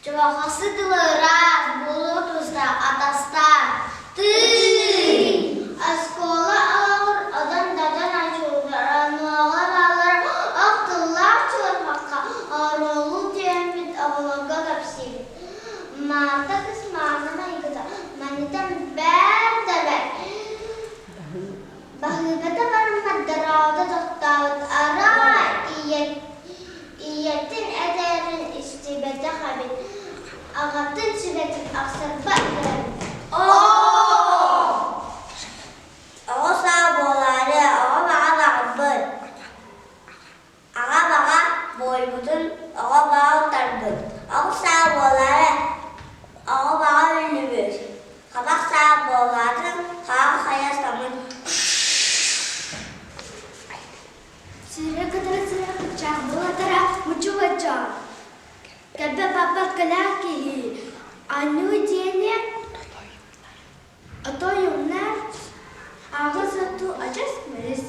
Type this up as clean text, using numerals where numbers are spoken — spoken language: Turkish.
Cevahası dileras, bulut usta, atastar. Tüy! Askola ağır, adam dadan açılır, anılar alır, akıllar çırpaka, ağrolu cemit, avlaga kapsir. Mata kısmağına yıkıda, manitan berdebek. Bahıbete varma darada doktavat, ara iyetin ederin istibete habit. Ağatın sübetin aksır baklarım. Ağa sağ boğları, ağa bağa dağıbır. Ağa bağa boybudun, ağa bağa utarbır. Ağa sağ boğları, ağa bağa ünlübür. Kabak sağ boğların, kağı hayastamın. Sıra boğatara, mucu vacar. Kalbe papat kalaki, anu jene, atau yunnar, ağız atı acas mıyız?